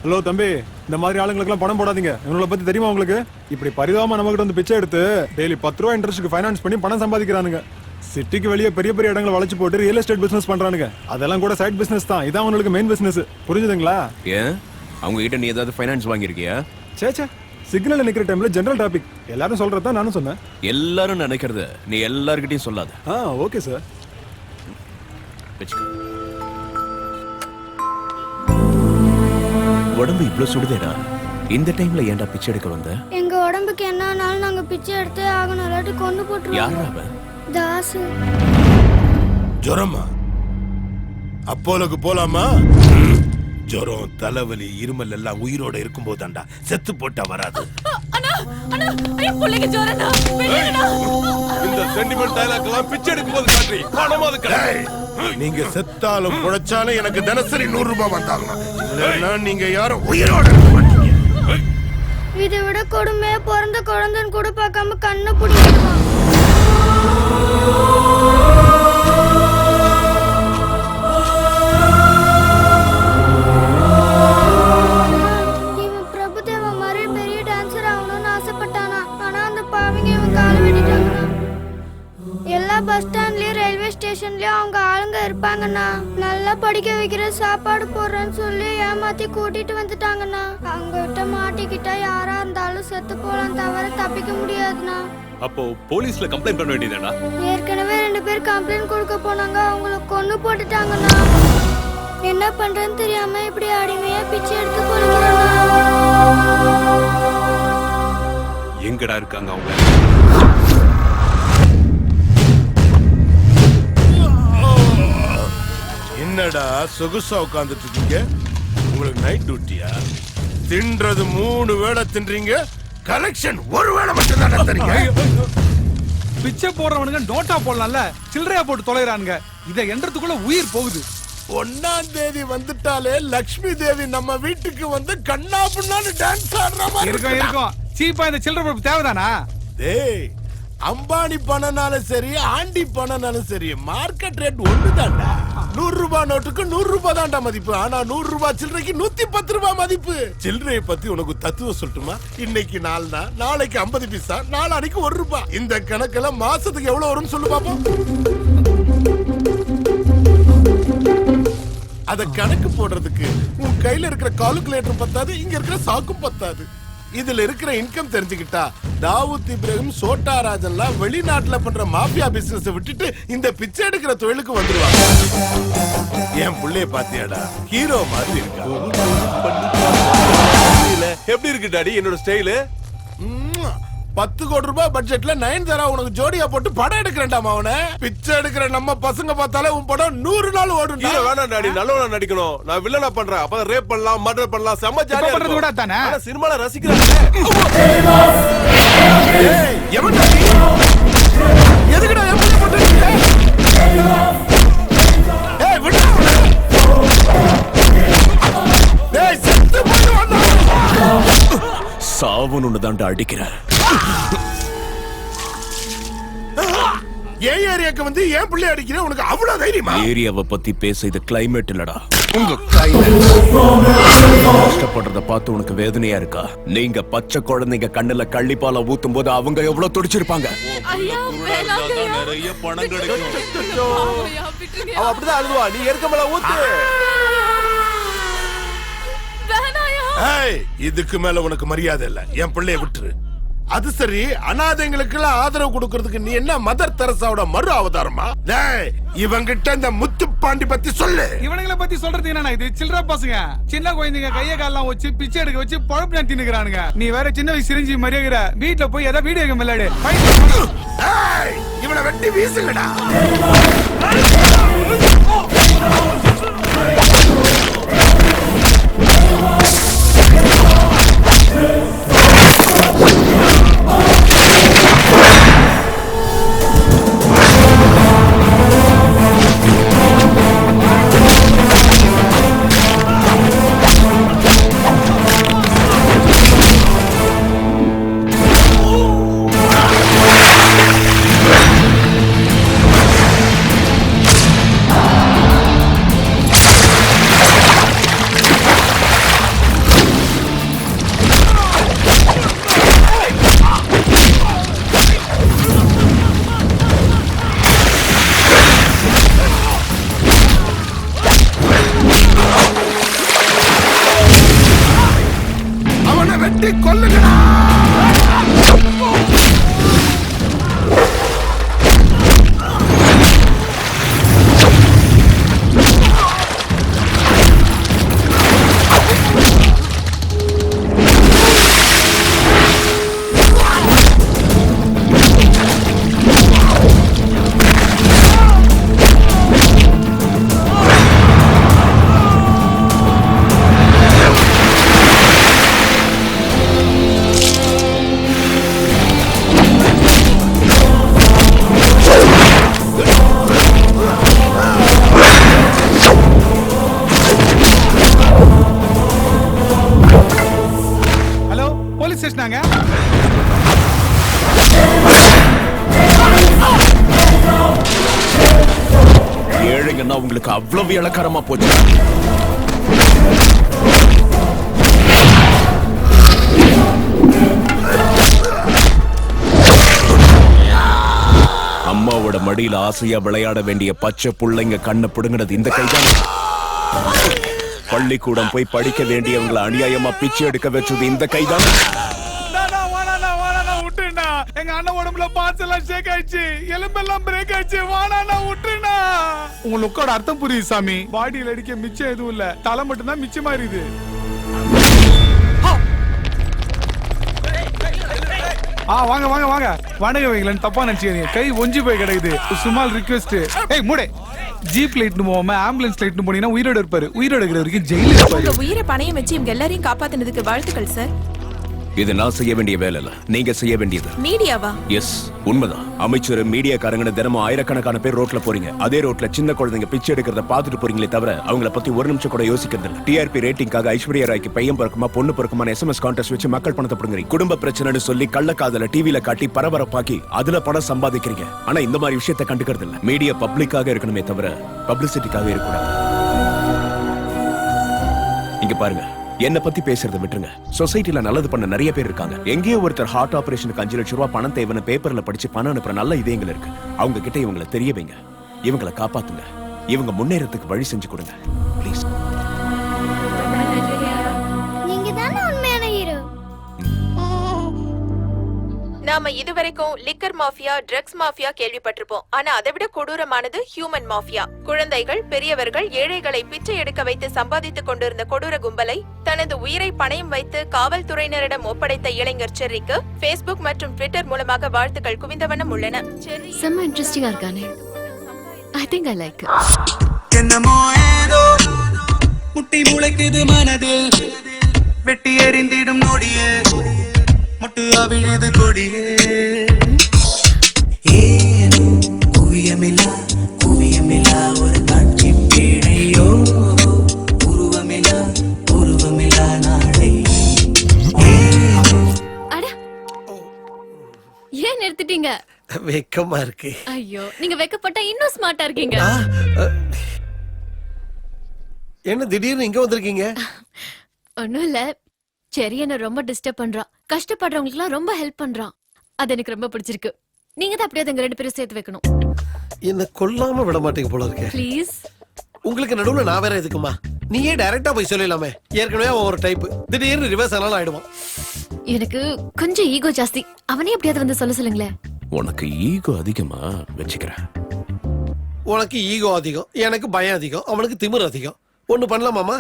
Hello தம்பி, இந்த மாதிரி ஆளுங்களுக்குலாம் பணம் போடாதீங்க. இவங்களை பத்தி தெரியுமா உங்களுக்கு? இப்படி பரிதாபமா நம்ம கிட்ட வந்து பிச்சை எடுத்து டெய்லி 10 ரூபா இன்ட்ரெஸ்ட்க்கு ஃபைனான்ஸ் பண்ணி பணம் சம்பாதிக்கிறானுங்க. சிட்டிக்கு வெளியே பெரிய பெரிய இடங்களை வளைச்சு போட்டு ரியல் எஸ்டேட் பிசினஸ் பண்றானுங்க. அதெல்லாம் கூட சைட் பிசினஸ் தான். இதான் அவங்களுக்கு மெயின் பிசினஸ். புரிஞ்சுதுங்களா? ஏன் அவங்க கிட்ட நீ ஏதாவது ஃபைனான்ஸ் வாங்கியிருக்கியா? சேச்சா, சிக்னல் நிக்கிற டைம்ல ஜெனரல் டாபிக் எல்லாரும் சொல்றதா நானும் சொன்னேன். எல்லாரும் நினைக்கிறது நீ எல்லார்கிட்டயும் சொல்லாத. Okay sir. உடம்பு இவ்ளோ சுடுதேடா, இந்த டைம்ல ஏன்டா பிச்சை எடுக்க வந்த? எங்க உடம்புக்கு என்ன ஆனாலும் நாங்க பிச்சை எடுத்தே ஆகணும், இல்லாட்டி கொண்டு போட்டுருவோம். யாரா அவன்? தாசு. ஜுரமா? அப்போலோக்கு போலாமா? ஜுரம், தலைவலி, இருமல் எல்லாம் உயிரோட இருக்கும் போதாண்டா. செத்து போட்டா வராது. இந்த சென்டிமெண்ட் டயலாக் எல்லாம் பிச்சை எடுக்கும் போது காட்ரி பணம் அது கிடையாது. நீங்க செத்தாலும் புழைச்சாலும் எனக்கு தினசரி 100 ரூபாய் வந்தாகணும். இல்லைன்னா நீங்க யாரும் உயிரோட இருக்க மாட்டீங்க. இதை விட கொடுமையா பிறந்த குழந்தைன்னு கூட பார்க்காம கண்ணை பிடிக்கலாம். இவன் பிரபுதேவா மாதிரி பெரிய டான்சர் ஆகணும்னு ஆசைப்பட்டானா. ஆனா அந்த பாவிங்க இவன் காலை வெட்டிட்டாங்க. எல்லா பஸ் ஸ்டாண்ட்லயும் ரயில்வே ஸ்டேஷன்லயும் அவங்க ஆளுங்க இருப்பாங்கண்ணா. நல்லா படிக்க வைக்கிற, சாப்பாடு போடுறேன்னு சொல்லி ஏமாத்தி கூட்டிட்டு வந்துட்டாங்கண்ணா. அவங்க கிட்ட மாட்டிக்கிட்டா யாரா இருந்தாலும் செத்து போலாம், தவிர தப்பிக்க முடியாதுண்ணா. அப்போ போலீஸ்ல கம்ப்ளைண்ட் பண்ண வேண்டியதாடா. ஏற்கனவே 2 பேர் கம்ப்ளைண்ட் கொடுக்க போனாங்க, அவங்கள கொன்னு போட்டுட்டாங்கண்ணா. என்ன பண்றேன்னு தெரியாம இப்படி அடிமையா பிச்சை எடுத்து போறீங்களா? எங்கடா இருக்காங்க அவங்க? என்னடா சொகுசா உட்கார்ந்துட்டு இருக்கீங்க? உங்களுக்கு நைட் டியூட்டியா? தின்றது 3 வேளை தின்றீங்க, கலெக்ஷன் 1 வேளை மட்டும் தான் தரீங்க. பிச்சை போடுறவனுங்க நோட்டா போடலாம்ல, சில்லறையா போட்டு தொலைறானுங்க. இதை என்றதுக்குள்ள உயிர் போகுது. 1ஆம் தேதி வந்துட்டாலே லக்ஷ்மி தேவி நம்ம வீட்டுக்கு வந்து கண்ணா புண்ணான்னு டான்ஸ் ஆடுற மாதிரி இருக்கும். சீப்பா இந்த சில்லறை பொறுப்பு தேவைதானா? டேய், அம்பானி பணனாலும் சரி, ஆண்டி பணனாலும் சரி, மார்க்கெட் ரேட் ஒண்ணுதான்டா. 100 ரூபாய் நோட்டுக்கு 100 ரூபாய் தான்டா மதிப்பு. ஆனா 100 ரூபாய் சில்லறைக்கு 110 ரூபாய் மதிப்பு. சில்லறையை பத்தி உனக்கு தத்துவம் சொல்லட்டுமா? இன்னைக்கு 4 நாளைக்கு 50 பைசா, நாளைக்கு 1 ரூபாய். இந்த கணக்கெல்லாம் மாசத்துக்கு எவ்வளவு வரும்னு சொல்லு பாப்போம். அத கணக்கு போடுறதுக்கு உன் கையில இருக்கிற கால்குலேட்டர் பத்தாது, இங்க இருக்கிற சாக்கும் பத்தாது. இதுல இருக்கிற இன்கம் தெரிஞ்சுக்கிட்டா தாவூத் இப்ராஹிம், சோட்டா ராஜன்லாம் வெளிநாட்டுல பண்ற மாஃபியா பிசினஸ் விட்டுட்டு இந்த பிச்சை எடுக்கிற தொழிலுக்கு வந்துருவாங்க. என் புள்ளைய பாத்தியாடா, ஹீரோ மாதிரி இருக்கா. எப்படி இருக்கு டாடி என்னோட ஸ்டைலு? 10 கோடி ரூபாய் பட்ஜெட்ல 9 உனக்கு ஜோடியா போட்டு படம் எடுக்கிறேன்டா அவனை. பிச்சை எடுக்கிற நம்ம பசங்க பார்த்தாலே உன் படம் 100 நாள் ஓடும். வேணாம் டாடி, நல்லவனா நடிக்கணும். நான் வில்லனா பண்றேன், அப்ப ரேப் பண்ணலாம், மர்டர் பண்ணலாம், செம்ம ஜாலியா பண்றது கூட தானே. ஆனா சினிமால ரசிக்கிறாங்க. எவன்டா நீ? எதுக்குடா என் புள்ள போட்டுட்டீங்க? ஏய் விடு அவனை. டேய் செத்து போய் வந்தா. சாவுன்னு தான்டா அடிக்கிறார். ஏன் ஏரியாக்கு வந்து ஏன் பிள்ளை அடிக்கிற? உனக்கு அவ்வளவு தைரியமா? ஏரியாவை பத்தி பேச இது கிளைமேட் இல்லடா, உங்க கிளைமேட். கஷ்டப்படுறத பார்த்து உனக்கு வேதனையா இருக்கா? நீங்க பச்சை குழந்தைங்க கண்ணுல கள்ளிப்பால ஊத்தும் போது அவங்க எவ்வளவு துடிச்சிருப்பாங்க. நிறைய பணம் கிடைக்கும். அவ அப்படிதான் அழுவா, நீ எருக்கமல ஊத்து. இதுக்கு மேல உனக்கு மரியாதை இல்ல. என் பிள்ளைய விட்டுரு. அது சரி, அனாதைங்களுக்கு எல்லாம் ஆதரவு கொடுக்கறதுக்கு நீ என்ன மதர் தெரசாவோட மறு அவதாரமா? இவங்கிட்ட இந்த முத்துப்பாண்டி பத்தி சொல்லு. இவனுங்களை பத்தி சொல்றது என்னன்னா, இது சில்லறை பசங்க, சின்ன குழந்தைங்க கைய காலெல்லாம் வச்சு பிச்சை எடுக்க வச்சு பொழப்பு நடத்தினுக்குறானுங்க. நீ வேற சின்ன வயசு சிரிஞ்சி மரியாதை வீட்டுல போய் ஏதாவது வீடியோ கேம் விளையாடு. இவனை வெட்டி வீசுங்கடா. சொன்னா உங்களுக்கு அவ்வளவு இளக்காரமா போச்சு. அம்மாவோட மடியில ஆசையா விளையாட வேண்டிய பச்சை புள்ளைங்க கண்ணை பிடுங்கினது இந்த கைதான். பள்ளிக்கூடம் போய் படிக்க வேண்டியவங்களை அநியாயமா பிச்சை எடுக்க வச்சது இந்த கைதான். எங்க அண்ணன் உடம்புல பார்ட்ஸ் எல்லாம் ஷேக் ஆயிடுச்சு, எலும்பெல்லாம் பிரேக் ஆயிடுச்சு. வாடா விட்டுனா. உங்க லுக்கோட அர்த்தம் புரியுது சாமி. பாடியில அடிக்க மிச்சம் எதுவும் இல்ல, தலை மட்டும் தான் மிச்சமா இருக்குது. வாங்க வாங்க வாங்க. வணங்க வைக்கலன்னு தப்பா நினைச்சுக்கிறீங்க. கை ஒஞ்சி போய் கிடக்குது. Small request. ஏய் மூடே. ஜீப் லைட்னு போகாம ஆம்புலன்ஸ் லைட்னு போனீங்கன்னா உயிரோட இருப்பாரு. உயிரோட இருக்கிற வரைக்கும் ஜெயில இருப்பாரு. உங்க உயிரை பணையம் வச்சு இவங்க எல்லாரையும் காப்பாத்தினதுக்கு வாழ்த்துக்கள் சார். இது நான் செய்ய வேண்டிய வேலை இல்ல, நீங்க செய்ய வேண்டியது. மீடியாவா? எஸ், உண்மைதான். அமைச்சர் மீடியாக்காரங்க தினமும் ஆயிரக்கணக்கான பேர் ரோட்ல போறீங்க. அதே ரோட்ல சின்ன குழந்தைங்க பிச்சை எடுக்கிறத பாத்துட்டு போறீங்களே தவிர அவங்கள பத்தி ஒரு நிமிஷம் கூட யோசிக்கிறது இல்ல. டிஆர்பி ரேட்டிங்காக ஐஸ்வர்யா ராய்க்கு பையன் பிறக்குமா பொண்ணு பிறக்குமான எஸ்எம்எஸ் கான்டெஸ்ட் வச்சு மக்கள் பணத்தை பிடுங்குறீங்க. குடும்ப பிரச்சனைன்னு சொல்லி கள்ளக்காதல டிவில காட்டி பரபரப்பாக்கி அதுல பணம் சம்பாதிக்கிறீங்க. ஆனா இந்த மாதிரி விஷயத்தை கண்டுக்கிறது இல்ல. மீடியா பப்ளிக்காக இருக்கணுமே தவிர பப்ளிசிட்டிக்காக இருக்கக்கூடாது. இங்க பாருங்க, என்ன பத்தி பேசுறத விட்டுருங்க. சொசைட்டில நல்லது பண்ண நிறைய பேர் இருக்காங்க. எங்கேயோ ஒருத்தர் ஹார்ட் ஆபரேஷனுக்கு 5 லட்சம் ரூபாய் பணம் தேவைன்னு பேப்பர்ல படிச்சு பணம் அனுப்புற நல்ல இதயங்கள் இருக்கு. அவங்க கிட்ட இவங்களை தெரிய வைங்க. இவங்களை காப்பாத்துங்க. இவங்க முன்னேறத்துக்கு வழி செஞ்சு கொடுங்க ப்ளீஸ். நீங்க தானே உண்மையான ஹீரோ. நாம இதுவரைக்கும் லிக்கர் மாஃபியா, ட்ரக்ஸ் மாஃபியா கேள்விப்பட்டிருப்போம். ஆனா அதை விட கொடூரமானது ஹியூமன் மாஃபியா. குழந்தைகள், பெரியவர்கள், ஏழைகளை பிச்சை எடுக்க வைத்து சம்பாதித்துக் கொண்டிருந்த கொடூர கும்பலை தனது உயிரை பணயம் வைத்து காவல்துறையினரிடம் ஒப்படைத்த இளைஞர் செர்ரிக்கு Facebook மற்றும் ட்விட்டர் மூலமாக வாழ்த்துக்கள் குவிந்த வண்ணம் உள்ளன. செம்ம இன்ட்ரெஸ்டிங்கா இருக்கானே. I think I like it. என்னமோ ஏதோ முட்டி முளைக்குது மனதில், வெட்டி எறிந்திடும் நொடியே முட்டு அவிழுது கொடியே. ஏனோ குவியமில்லா ஒரு காட்சி பேழையோ, உருவமில்லா நாளை. அட ஏன் நிறுத்திட்டீங்க? வெக்கமா இருக்கு. ஐயோ, நீங்க வெக்கப்பட்டா இன்னும் ஸ்மார்ட்டா இருக்கீங்க. என்ன திடீர்னு இங்க வந்திருக்கீங்க? ஒண்ணும் இல்ல, செரி என்ன ரொம்ப டிஸ்டர்ப் பண்றான். கஷ்டப்படுறவங்களுக்கு எல்லாம் ரொம்ப ஹெல்ப் பண்றான். அது எனக்கு ரொம்ப பிடிச்சிருக்கு. நீங்க தான் அப்படியே எங்க 2 பேரும் சேர்த்து வைக்கணும். என்ன கொல்லாம விட மாட்டீங்க போல இருக்கு. ப்ளீஸ். உங்களுக்கு நடுவுல நான் வேற எதுக்குமா? நீயே டைரக்டா போய் சொல்லலாமே. ஏற்கனவே அவன் ஒரு டைப், திடீர்னு ரிவர்ஸ் ஆனாலும் ஆயிடுவான். எனக்கு கொஞ்சம் ஈகோ ஜாஸ்தி. அவனே எப்படியாவது வந்து சொல்ல சொல்லுங்களேன். உனக்கு ஈகோ அதிகமா வச்சுக்கிறேன். உனக்கு ஈகோ அதிகம், எனக்கு பயம் அதிகம், அவனுக்கு திமிர் அதிகம். ஒண்ணு பண்ணலாமாமா?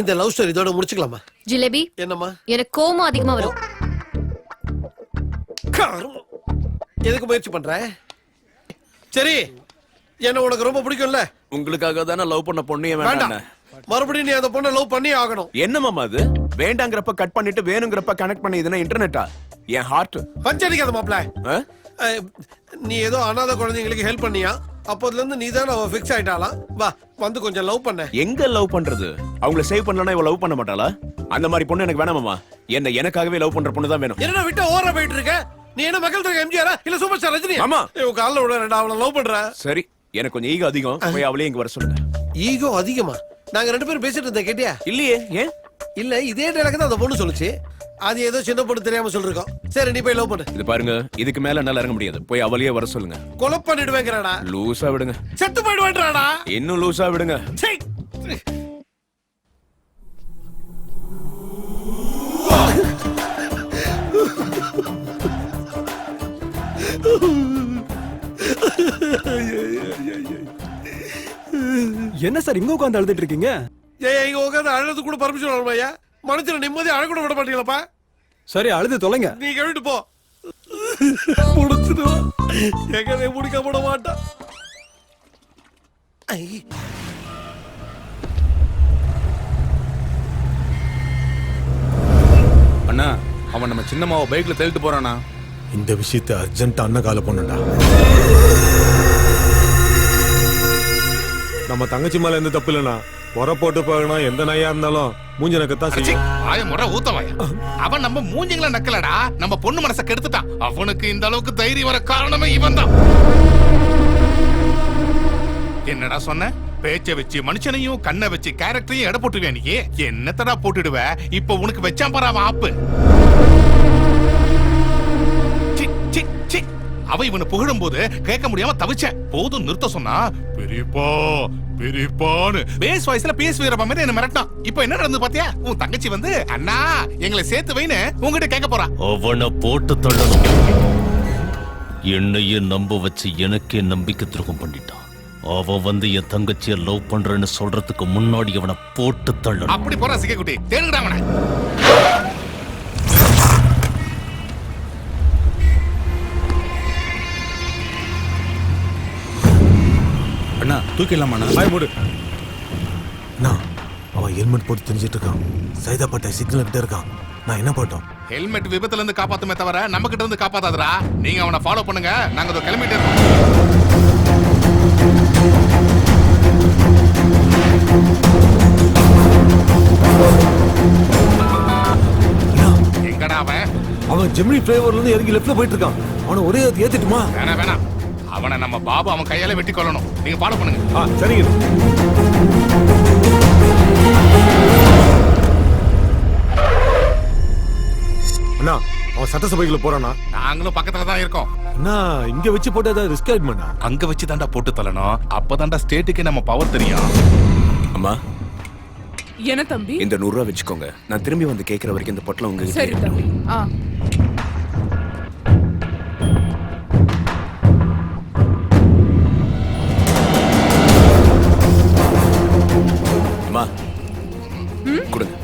இந்த லவ் ஸ்டோரி இதோட முடிச்சுக்கலாமா? ஜிலேபி, என்னம்மா? எனக்கு கோவம் அதிகமா வரும். எதுக்கு முயற்சி பண்ற? சரி, என்ன உனக்கு ரொம்ப பிடிக்கும்ல? உங்களுக்காக தானே லவ் பண்ண பொண்ணையே வேண்டாம். வேண்டாம். மறுபடியும் நீ அந்த பொண்ணை லவ் பண்ணி ஆகணும். என்ன மாமா அது? வேண்டாங்கிறப்ப கட் பண்ணிட்டு வேணுங்கிறப்ப கனெக்ட் பண்ணி இதுனா இன்டர்நெட்டா? என் ஹார்ட் பஞ்சடிக்காத மாப்ள. நீ ஏதோ அனாதை குழந்தைங்களுக்கு ஹெல்ப் பண்ணியா? அப்போதுல இருந்து நீ தான் அவ ஃபிக்ஸ் ஆயிட்டாலாம். வா வந்து கொஞ்சம் லவ் பண்ண. எங்க லவ் பண்றது? அவங்கள சேவ் பண்ணலனா இவ லவ் பண்ண மாட்டாளா? அந்த மாதிரி பொண்ணு எனக்கு வேணாமாமா. என்ன எனக்காகவே லவ் பண்ற பொண்ணு தான் வேணும். என்ன விட்டு ஓவரா போயிட்டு இருக்க? நீ என்ன மக்கள் தொகை எம்ஜிஆரா இல்ல சூப்பர் ஸ்டார் ரஜினி? ஆமா. இவ கால்ல விட ரெண்டா அவளை லவ் பண்ற. சரி, எனக்கு கொஞ்சம் ஈகோ அதிகம். போய் அவளே இங்க வர சொல்லுங்க. ஈகோ அதிகமா? நாங்க 2 பேரும் பேசிட்டு இருந்தோம், கேட்டியா? இல்லையே. ஏன்? இல்ல, இதே டேரக்டா தான் அந்த பொண்ணு சொல்லுச்சு. அது ஏதோ சின்ன பொண்ணு தெரியாம சொல்லிருக்கோம். சரி, நீ போய் லவ் பண்ணு. இது பாருங்க, இதுக்கு மேல என்னால இறங்க முடியாது. போய் அவளையே வர சொல்லுங்க. கொலை பண்ணிடுவேங்கறாடா. லூசா விடுங்க. செத்து போயிடுவேன்றாடா. இன்னும் லூசா விடுங்க. சீ. என்ன சார் இங்க உட்கார்ந்து அழுதுட்டு இருக்கீங்க? ஏய், இங்க உட்கார்ந்து அழுது கூட பர்மிஷன் வரலையா? மனுஷன நிம்மதி அழ கூட விட மாட்டீங்களப்பா? சரி, அழுது தொலைங்க. நீ கவிட்டு போ. முடிச்சுடுவா. எங்கனே முடிக்க போட மாட்டா. அண்ணா, அவன் நம்ம சின்னம்மாவை பைக்ல தள்ளிட்டு போறானா? இந்த விஷயத்தை அர்ஜென்ட்டா அண்ணன் கால பண்ணுடா. நம்ம தங்கச்சி மேல எந்த தப்பு இல்லைண்ணா. உர போட்டு போகணும், எந்த நாயா இருந்தாலும் மூஞ்சி நக்கத்தான் செய்யும். முறை ஊத்தவாயா. அவன் நம்ம மூஞ்சிங்கள நக்கலடா, நம்ம பொண்ணு மனசை கெடுத்துட்டான். அவனுக்கு இந்த அளவுக்கு தைரியம் வர காரணமே இவன் தான். என்னடா என்னடா சொன்ன? பேச்ச வச்சு மனுஷனையும் கண்ணை வச்சு கேரக்டரையும் எடை போட்டுருவேன் நீ. என்னத்தடா போட்டுடுவ? இப்ப உனக்கு வச்சான் பாரு அவன் ஆப்பு. C, C, C. அவ இவனை புகழும் போது கேட்க முடியாம தவிச்சேன். போதும் நிறுத்த சொன்னா பெரியப்பா பெரியப்பான்னு பேஸ் வாய்ஸ்ல பேஸ் வீரப்பா மாதிரி என்ன மிரட்டான். இப்ப என்ன நடந்து பாத்தியா? உன் தங்கச்சி வந்து அண்ணா எங்களை சேர்த்து வைன்னு உங்ககிட்ட கேட்க போறா. அவனை போட்டு தள்ளணும். என்னையே நம்ப வச்சு எனக்கே நம்பிக்கை துரோகம் பண்ணிட்டான். அவன் வந்து என் தங்கச்சிய லவ் பண்றேன்னு சொல்றதுக்கு முன்னாடி அவனை போட்டு தள்ளணும். அப்படி போறா சிக்கக்குட்டி, தேடுங்கடா அவனை. அண்ணா தூக்கிடலாமாண்ணா? வாய் மூடு. அவன் ஹெல்மெட் போட்டு தெரிஞ்சிட்டு இருக்கான். சைதாப்பட்ட சிக்னல் கிட்ட இருக்கான். நான் என்ன பண்ணட்டும்? ஹெல்மெட் விபத்துல இருந்து காப்பாத்துமே தவிர நம்ம கிட்ட இருந்து காப்பாத்தாதடா. நீங்க அவனை ஃபாலோ பண்ணுங்க, நாங்க அதோ கிளம்பிட்டு இருக்கோம். எங்கடா அவன்? அவன் ஜெமினி ஃபிளைஓவர்ல இருந்து இறங்கி லெஃப்ட்ல போயிட்டு இருக்கான். அவனை ஒரே ஏத்திட்டுமா? வேணாம் வேணாம், அவனை நம்ம பாபு அவன் கையால வெட்டி கொள்ளணும். நீங்க ஃபாலோ பண்ணுங்க. சரிங்க. அண்ணா அவன் சட்டசபைக்குள்ள போறானா? நாங்களும் பக்கத்துல தான் இருக்கோம். அண்ணா இங்க வச்சு போட்டு ஏதாவது ரிஸ்க் ஆயிடுமாண்ணா? அங்க வச்சு தாண்டா போட்டு தள்ளணும். அப்பதான்டா ஸ்டேட்டுக்கே நம்ம பவர் தெரியும். அம்மா என்ன தம்பி? இந்த 100 ரூபா வச்சுக்கோங்க. நான் திரும்பி வந்து கேட்கிற வரைக்கும் இந்த பொட்டலம் உங்ககிட்ட சரி தம்பி. அம்மா கொடுங்க.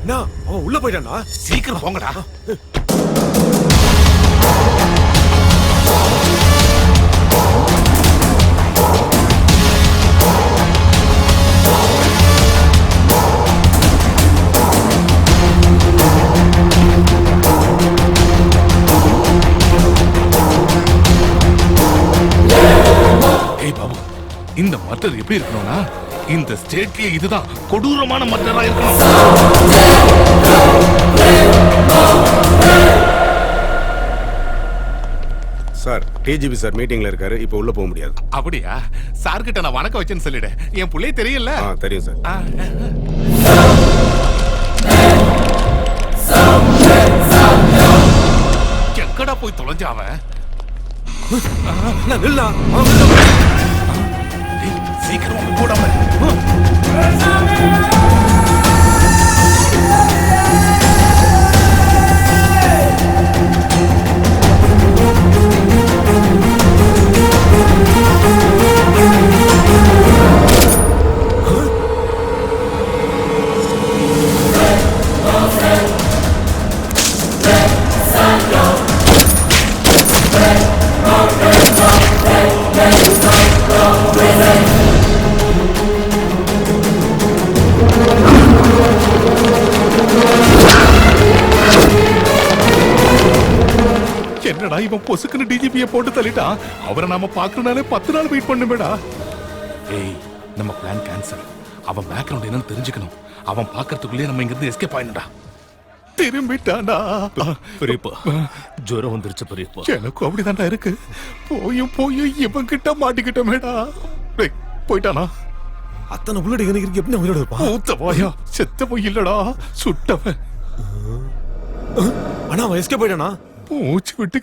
அண்ணா அவன் உள்ள போயிட்டானா? சீக்கிரம் போங்கடா. ஏய் பாபு, இந்த மர்டர் எப்படி இருக்கணும்னா இந்த ஸ்டேட்லயே இதுதான் கொடூரமான மர்டரா இருக்கணும். சார் டிஜிபி சார் மீட்டிங்ல இருக்காரு. இப்போ உள்ள போக முடியாது. அப்படியா? சார் கிட்ட நான் வணக்கம் வச்சேன்னு சொல்லிடு. என் புள்ளைய தெரியல. தெரியும் சார். எங்கடா போய் தொலைஞ்ச அவன்? சீக்கிரம் போடாம. என்னடா இவன் பொசுக்குன்னு டிஜிபியை போட்டு தள்ளிட்டான். அவரை நாம பாக்குறனாலே 10 நாள் வெயிட் பண்ணுமேடா. ஏய் நம்ம பிளான் கேன்சல். அவன் பேக்ரவுண்ட் என்னன்னு தெரிஞ்சுக்கணும். அவன் பாக்குறதுக்குள்ளே நம்ம இங்க இருந்து எஸ்கேப் ஆயிடணும்டா. திரும்பிட்டானா? பெரியப்பா ஜுரம் வந்துருச்சு பெரியப்பா. எனக்கும் அப்படிதான்டா இருக்கு. போயும் இவன் கிட்ட மாட்டிக்கிட்டோமேடா. டேய் போயிட்டானா? அத்தனை புல்லட் எனக்கு எப்படி உயிரோட இருப்பான்? ஊத்த வாயா, செத்த போய் இல்லடா சுட்டவன். அண்ணா அவன் எஸ்கேப் போயிட்டானா? மூச்சு விட்டு